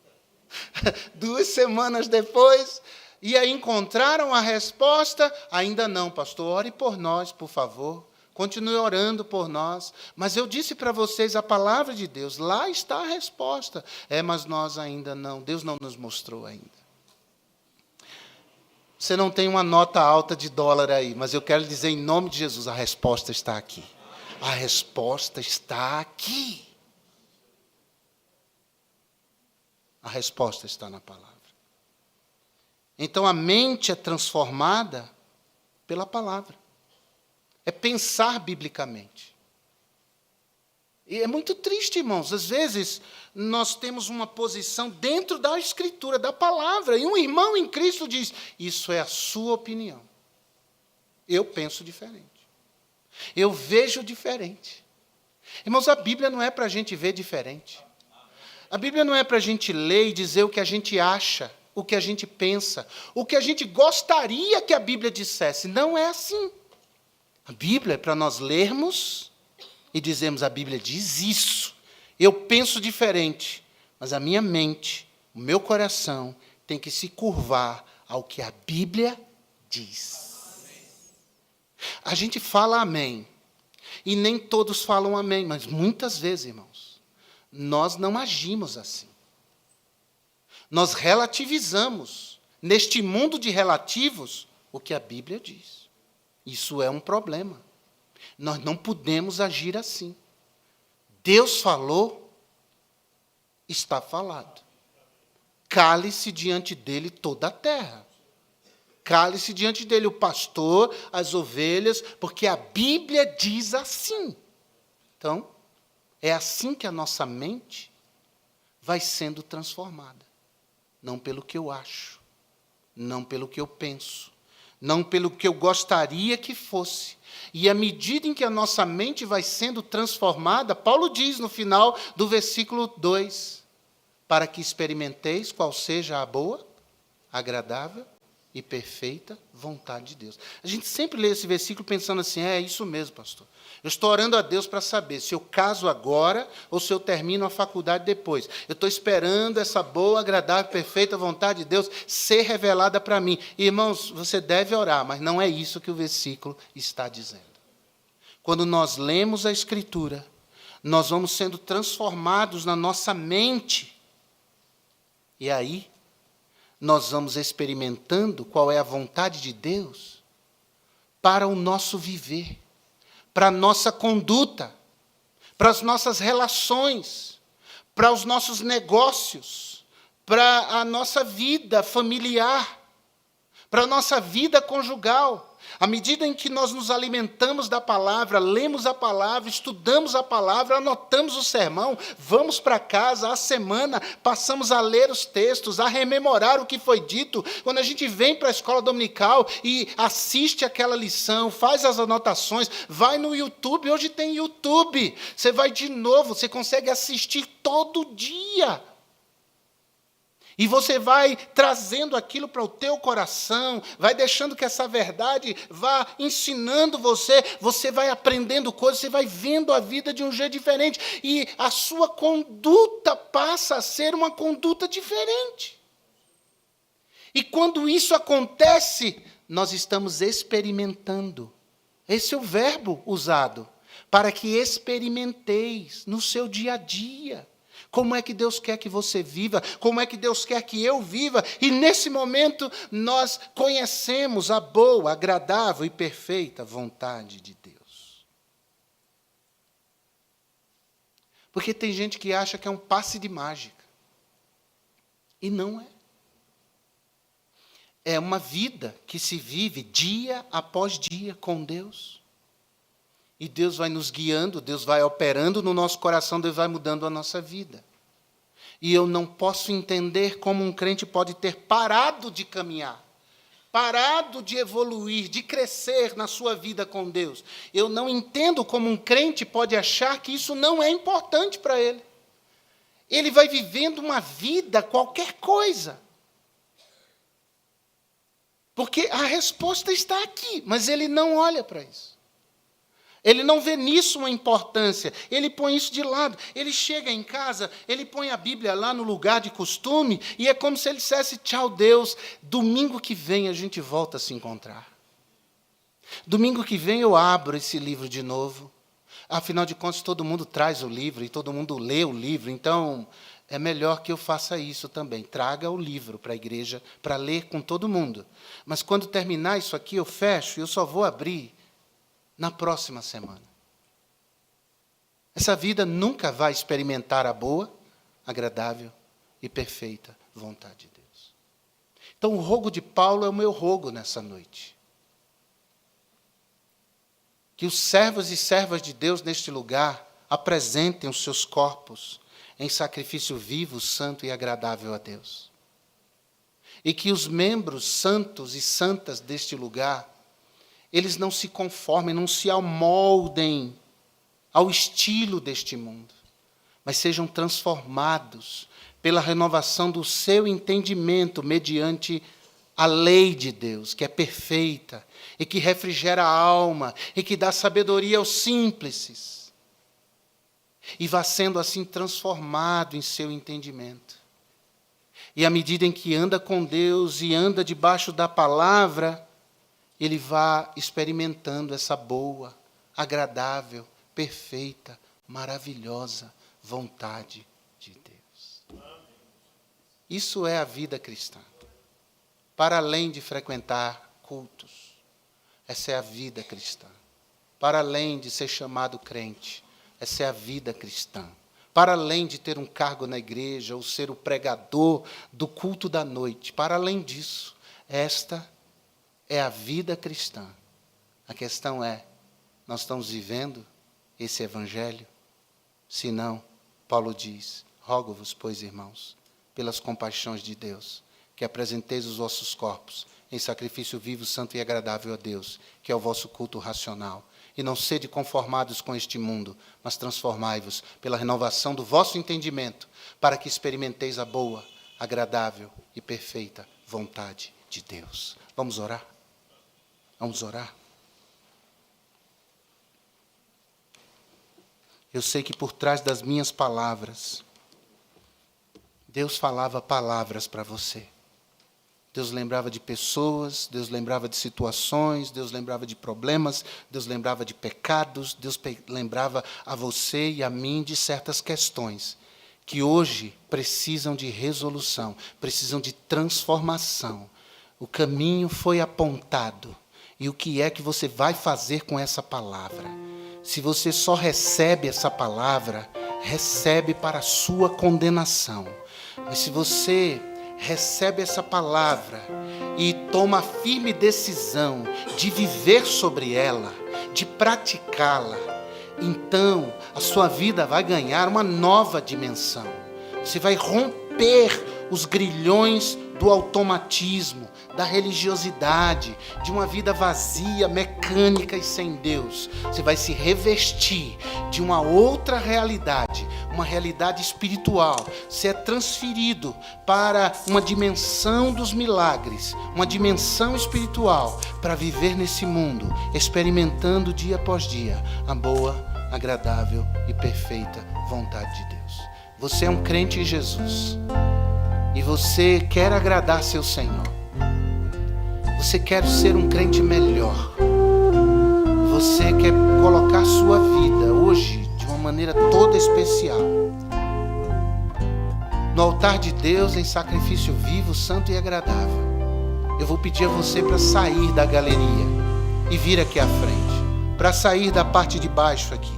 2 semanas depois, e aí encontraram a resposta? Ainda não, pastor, ore por nós, por favor. Continue orando por nós. Mas eu disse para vocês a palavra de Deus, lá está a resposta. Mas nós ainda não, Deus não nos mostrou ainda. Você não tem uma nota alta de dólar aí, mas eu quero lhe dizer em nome de Jesus, a resposta está aqui. A resposta está aqui. A resposta está na palavra. Então a mente é transformada pela palavra. É pensar biblicamente. E é muito triste, irmãos. Às vezes, nós temos uma posição dentro da Escritura, da palavra, e um irmão em Cristo diz: isso é a sua opinião. Eu penso diferente. Eu vejo diferente. Irmãos, a Bíblia não é para a gente ver diferente. A Bíblia não é para a gente ler e dizer o que a gente acha, o que a gente pensa, o que a gente gostaria que a Bíblia dissesse. Não é assim. A Bíblia é para nós lermos e dizermos: a Bíblia diz isso. Eu penso diferente, mas a minha mente, o meu coração, tem que se curvar ao que a Bíblia diz. A gente fala amém, e nem todos falam amém, mas muitas vezes, irmãos, nós não agimos assim. Nós relativizamos, neste mundo de relativos, o que a Bíblia diz. Isso é um problema. Nós não podemos agir assim. Deus falou, está falado. Cale-se diante dele toda a terra. Cale-se diante dele o pastor, as ovelhas, porque a Bíblia diz assim. Então, é assim que a nossa mente vai sendo transformada. Não pelo que eu acho, não pelo que eu penso, não pelo que eu gostaria que fosse. E à medida em que a nossa mente vai sendo transformada, Paulo diz no final do versículo 2, para que experimenteis qual seja a boa, agradável e perfeita vontade de Deus. A gente sempre lê esse versículo pensando assim: é isso mesmo, pastor. Eu estou orando a Deus para saber se eu caso agora ou se eu termino a faculdade depois. Eu estou esperando essa boa, agradável, perfeita vontade de Deus ser revelada para mim. Irmãos, você deve orar, mas não é isso que o versículo está dizendo. Quando nós lemos a Escritura, nós vamos sendo transformados na nossa mente. E aí, nós vamos experimentando qual é a vontade de Deus para o nosso viver, para a nossa conduta, para as nossas relações, para os nossos negócios, para a nossa vida familiar, para a nossa vida conjugal. À medida em que nós nos alimentamos da palavra, lemos a palavra, estudamos a palavra, anotamos o sermão, vamos para casa, a semana, passamos a ler os textos, a rememorar o que foi dito. Quando a gente vem para a escola dominical e assiste aquela lição, faz as anotações, vai no YouTube, hoje tem YouTube, você vai de novo, você consegue assistir todo dia. E você vai trazendo aquilo para o teu coração, vai deixando que essa verdade vá ensinando você, você vai aprendendo coisas, você vai vendo a vida de um jeito diferente, e a sua conduta passa a ser uma conduta diferente. E quando isso acontece, nós estamos experimentando. Esse é o verbo usado, para que experimenteis no seu dia a dia. Como é que Deus quer que você viva? Como é que Deus quer que eu viva? E nesse momento nós conhecemos a boa, agradável e perfeita vontade de Deus. Porque tem gente que acha que é um passe de mágica. E não é. É uma vida que se vive dia após dia com Deus. E Deus vai nos guiando, Deus vai operando no nosso coração, Deus vai mudando a nossa vida. E eu não posso entender como um crente pode ter parado de caminhar, parado de evoluir, de crescer na sua vida com Deus. Eu não entendo como um crente pode achar que isso não é importante para ele. Ele vai vivendo uma vida, qualquer coisa. Porque a resposta está aqui, mas ele não olha para isso. Ele não vê nisso uma importância, ele põe isso de lado. Ele chega em casa, ele põe a Bíblia lá no lugar de costume, e é como se ele dissesse, tchau Deus, domingo que vem a gente volta a se encontrar. Domingo que vem eu abro esse livro de novo. Afinal de contas, todo mundo traz o livro, e todo mundo lê o livro, então é melhor que eu faça isso também. Traga o livro para a igreja, para ler com todo mundo. Mas quando terminar isso aqui, eu fecho, e eu só vou abrir na próxima semana. Essa vida nunca vai experimentar a boa, agradável e perfeita vontade de Deus. Então, o rogo de Paulo é o meu rogo nessa noite. Que os servos e servas de Deus neste lugar apresentem os seus corpos em sacrifício vivo, santo e agradável a Deus. E que os membros santos e santas deste lugar eles não se conformem, não se amoldem ao estilo deste mundo, mas sejam transformados pela renovação do seu entendimento mediante a lei de Deus, que é perfeita e que refrigera a alma e que dá sabedoria aos simples. E vá sendo assim transformado em seu entendimento. E à medida em que anda com Deus e anda debaixo da palavra, ele vai experimentando essa boa, agradável, perfeita, maravilhosa vontade de Deus. Isso é a vida cristã. Para além de frequentar cultos, essa é a vida cristã. Para além de ser chamado crente, essa é a vida cristã. Para além de ter um cargo na igreja ou ser o pregador do culto da noite, para além disso, esta é a vida cristã. A questão é, nós estamos vivendo esse evangelho? Se não, Paulo diz, rogo-vos, pois, irmãos, pelas compaixões de Deus, que apresenteis os vossos corpos em sacrifício vivo, santo e agradável a Deus, que é o vosso culto racional. E não sede conformados com este mundo, mas transformai-vos pela renovação do vosso entendimento, para que experimenteis a boa, agradável e perfeita vontade de Deus. Vamos orar? Vamos orar? Eu sei que por trás das minhas palavras, Deus falava palavras para você. Deus lembrava de pessoas, Deus lembrava de situações, Deus lembrava de problemas, Deus lembrava de pecados, Deus lembrava a você e a mim de certas questões que hoje precisam de resolução, precisam de transformação. O caminho foi apontado. E o que é que você vai fazer com essa palavra? Se você só recebe essa palavra, recebe para a sua condenação. Mas se você recebe essa palavra e toma a firme decisão de viver sobre ela, de praticá-la, então a sua vida vai ganhar uma nova dimensão. Você vai romper os grilhões do automatismo, da religiosidade, de uma vida vazia, mecânica e sem Deus. Você vai se revestir de uma outra realidade, uma realidade espiritual. Você é transferido para uma dimensão dos milagres, uma dimensão espiritual, para viver nesse mundo, experimentando dia após dia a boa, agradável e perfeita vontade de Deus. Você é um crente em Jesus e você quer agradar seu Senhor. Você quer ser um crente melhor. Você quer colocar sua vida hoje de uma maneira toda especial no altar de Deus em sacrifício vivo, santo e agradável. Eu vou pedir a você para sair da galeria e vir aqui à frente, para sair da parte de baixo aqui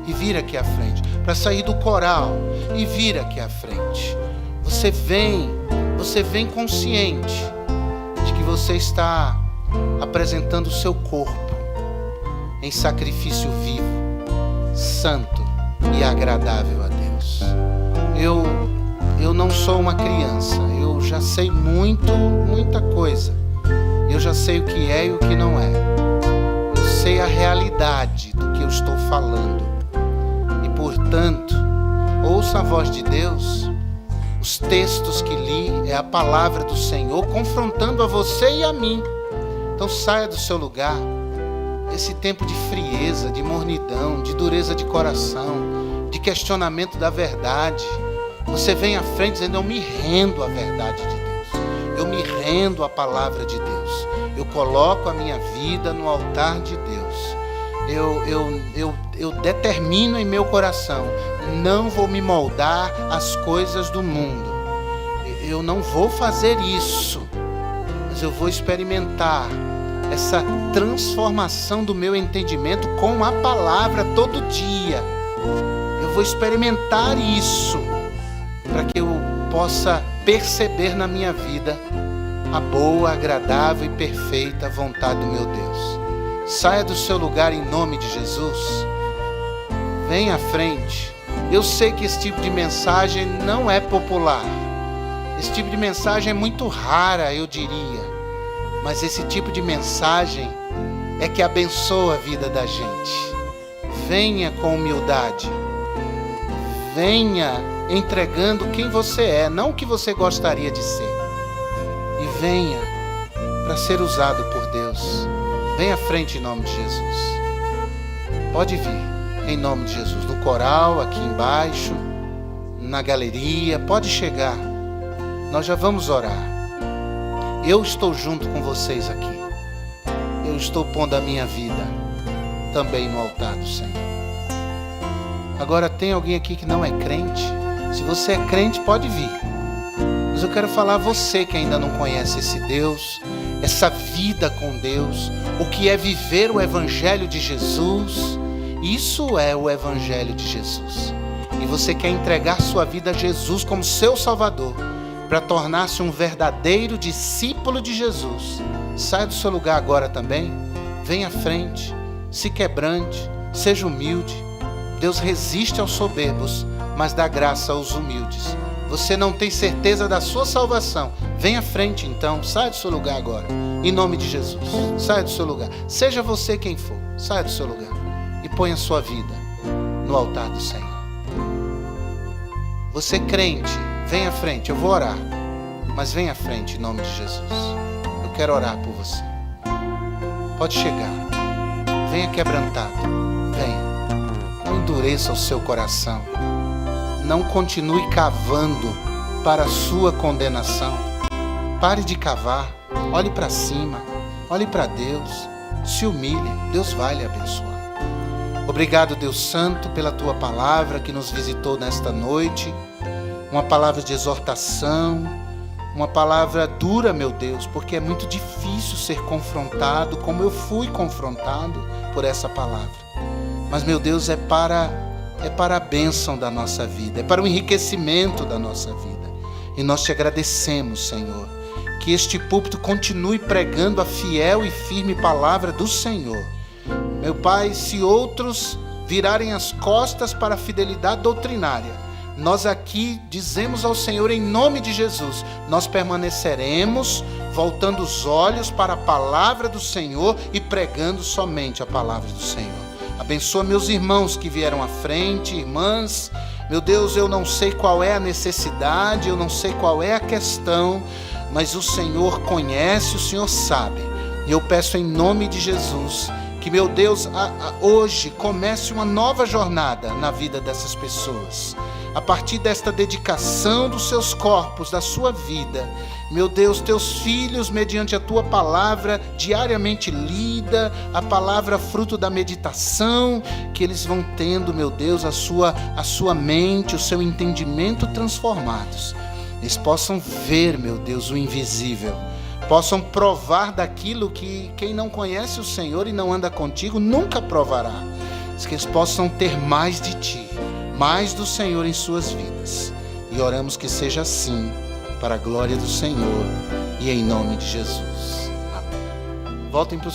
e vir aqui à frente, para sair do coral e vir aqui à frente. Você vem consciente de que você está apresentando o seu corpo em sacrifício vivo, santo e agradável a Deus. Eu não sou uma criança, eu já sei muita coisa. Eu já sei o que é e o que não é. Eu sei a realidade do que eu estou falando. E, portanto, ouça a voz de Deus. Os textos que li é a palavra do Senhor confrontando a você e a mim. Então saia do seu lugar. Esse tempo de frieza, de mornidão, de dureza de coração, de questionamento da verdade. Você vem à frente dizendo: eu me rendo à verdade de Deus. Eu me rendo à palavra de Deus. Eu coloco a minha vida no altar de Deus. Eu determino em meu coração: não vou me moldar às coisas do mundo. Eu não vou fazer isso, mas eu vou experimentar essa transformação do meu entendimento com a palavra todo dia. Eu vou experimentar isso para que eu possa perceber na minha vida a boa, agradável e perfeita vontade do meu Deus. Saia do seu lugar em nome de Jesus. Venha à frente. Eu sei que esse tipo de mensagem não é popular. Esse tipo de mensagem é muito rara, eu diria. Mas esse tipo de mensagem é que abençoa a vida da gente. Venha com humildade. Venha entregando quem você é, não o que você gostaria de ser. E venha para ser usado por Deus. Venha à frente em nome de Jesus. Pode vir em nome de Jesus. No coral, aqui embaixo, na galeria, pode chegar. Nós já vamos orar. Eu estou junto com vocês aqui. Eu estou pondo a minha vida também no altar do Senhor. Agora tem alguém aqui que não é crente? Se você é crente, pode vir. Mas eu quero falar a você que ainda não conhece esse Deus, essa vida com Deus, o que é viver o Evangelho de Jesus. Isso é o Evangelho de Jesus. E você quer entregar sua vida a Jesus como seu Salvador, para tornar-se um verdadeiro discípulo de Jesus. Saia do seu lugar agora também. Venha à frente, se quebrante, seja humilde. Deus resiste aos soberbos, mas dá graça aos humildes. Você não tem certeza da sua salvação? Venha à frente então, saia do seu lugar agora. Em nome de Jesus, saia do seu lugar. Seja você quem for, saia do seu lugar e ponha a sua vida no altar do Senhor. Você crente, venha à frente, eu vou orar. Mas venha à frente em nome de Jesus. Eu quero orar por você. Pode chegar. Venha quebrantado. Venha. Não endureça o seu coração. Não continue cavando para a sua condenação. Pare de cavar. Olhe para cima. Olhe para Deus. Se humilhe. Deus vai lhe abençoar. Obrigado, Deus Santo, pela tua palavra que nos visitou nesta noite. Uma palavra de exortação. Uma palavra dura, meu Deus, porque é muito difícil ser confrontado como eu fui confrontado por essa palavra. Mas, meu Deus, é para a bênção da nossa vida, é para o enriquecimento da nossa vida. E nós te agradecemos, Senhor, que este púlpito continue pregando a fiel e firme palavra do Senhor. Meu Pai, se outros virarem as costas para a fidelidade doutrinária, nós aqui dizemos ao Senhor em nome de Jesus, nós permaneceremos voltando os olhos para a palavra do Senhor e pregando somente a palavra do Senhor. Abençoa meus irmãos que vieram à frente, irmãs. Meu Deus, eu não sei qual é a necessidade, eu não sei qual é a questão, mas o Senhor conhece, o Senhor sabe. E eu peço em nome de Jesus que, meu Deus, hoje comece uma nova jornada na vida dessas pessoas. a partir desta dedicação dos seus corpos, da sua vida, meu Deus, teus filhos, mediante a tua palavra diariamente lida, a palavra fruto da meditação, que eles vão tendo, meu Deus, a sua mente, o seu entendimento transformados. Eles possam ver, meu Deus, o invisível, possam provar daquilo que quem não conhece o Senhor e não anda contigo nunca provará. Que eles possam ter mais de ti, mais do Senhor em suas vidas. E oramos que seja assim, para a glória do Senhor e em nome de Jesus. Amém. Voltem para o